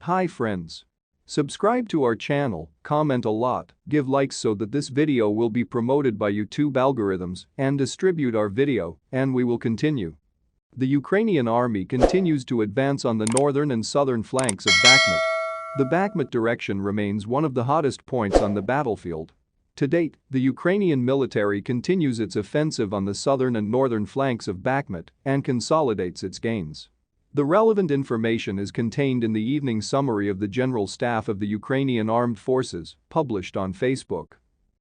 Hi friends. Subscribe to our channel, comment a lot, give likes so that this video will be promoted by YouTube algorithms and distribute our video, and we will continue. The Ukrainian army continues to advance on the northern and southern flanks of Bakhmut. The Bakhmut direction remains one of the hottest points on the battlefield. To date, the Ukrainian military continues its offensive on the southern and northern flanks of Bakhmut and consolidates its gains. The relevant information is contained in the evening summary of the General Staff of the Ukrainian Armed Forces, published on Facebook.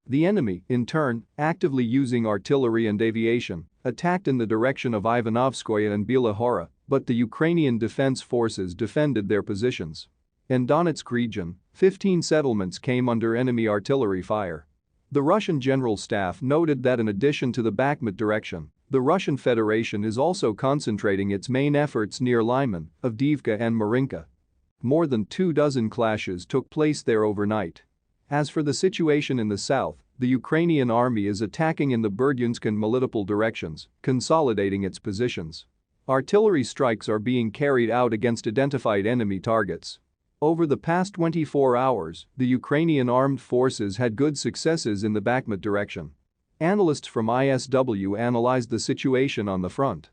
The enemy, in turn, actively using artillery and aviation, attacked in the direction of Ivanovskoye and Bila Hora, but the Ukrainian Defense Forces defended their positions. In Donetsk region, 15 settlements came under enemy artillery fire. The Russian General Staff noted that in addition to the Bakhmut direction, the Russian Federation is also concentrating its main efforts near Lyman, Avdiivka and Marinka. More than 24 clashes took place there overnight. As for the situation in the south, the Ukrainian army is attacking in the Berdyansk and Melitopol directions, consolidating its positions. Artillery strikes are being carried out against identified enemy targets. Over the past 24 hours, the Ukrainian armed forces had good successes in the Bakhmut direction. Analysts from ISW analyzed the situation on the front.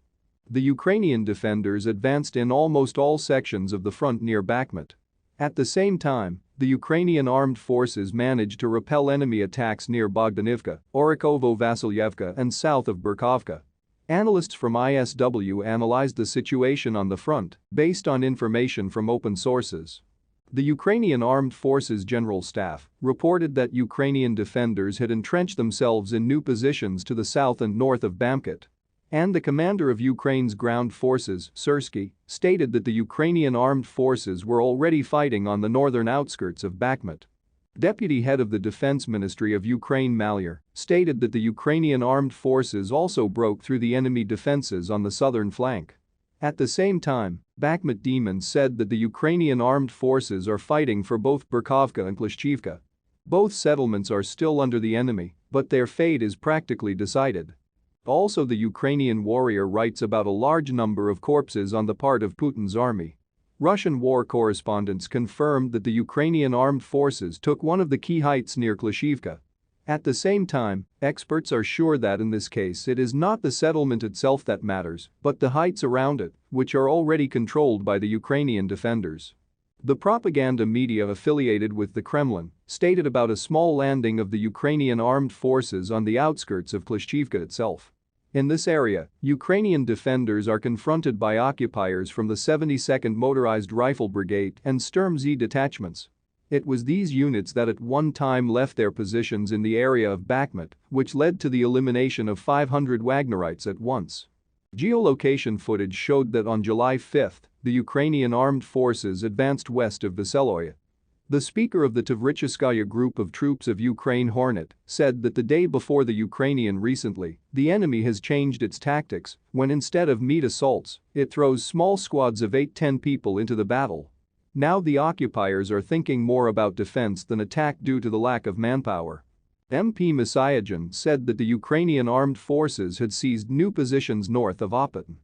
The Ukrainian defenders advanced in almost all sections of the front near Bakhmut. At the same time, the Ukrainian armed forces managed to repel enemy attacks near Bogdanivka, Orikovo-Vasilyevka and south of Burkovka. Analysts from ISW analyzed the situation on the front based on information from open sources. The Ukrainian Armed Forces General Staff reported that Ukrainian defenders had entrenched themselves in new positions to the south and north of Bakhmut. And the commander of Ukraine's ground forces, Syrsky, stated that the Ukrainian armed forces were already fighting on the northern outskirts of Bakhmut. Deputy head of the Defense Ministry of Ukraine Malier stated that the Ukrainian armed forces also broke through the enemy defenses on the southern flank. At the same time, Bakhmut Demons said that the Ukrainian armed forces are fighting for both Burkovka and Klishchivka. Both settlements are still under the enemy, but their fate is practically decided. Also, the Ukrainian warrior writes about a large number of corpses on the part of Putin's army. Russian war correspondents confirmed that the Ukrainian armed forces took one of the key heights near Klishchivka. At the same time, experts are sure that in this case it is not the settlement itself that matters, but the heights around it, which are already controlled by the Ukrainian defenders. The propaganda media affiliated with the Kremlin stated about a small landing of the Ukrainian armed forces on the outskirts of Klishchivka itself. In this area, Ukrainian defenders are confronted by occupiers from the 72nd Motorized Rifle Brigade and Sturm Z detachments. It was these units that at one time left their positions in the area of Bakhmut, which led to the elimination of 500 Wagnerites at once. Geolocation footage showed that on July 5, the Ukrainian armed forces advanced west of Veseloye. The speaker of the Tavricheskaya group of troops of Ukraine Hornet said that the day before the Ukrainian recently, the enemy has changed its tactics when instead of meat assaults, it throws small squads of 8-10 people into the battle. Now the occupiers are thinking more about defense than attack due to the lack of manpower. MP Messiajan said that the Ukrainian armed forces had seized new positions north of Opatyn.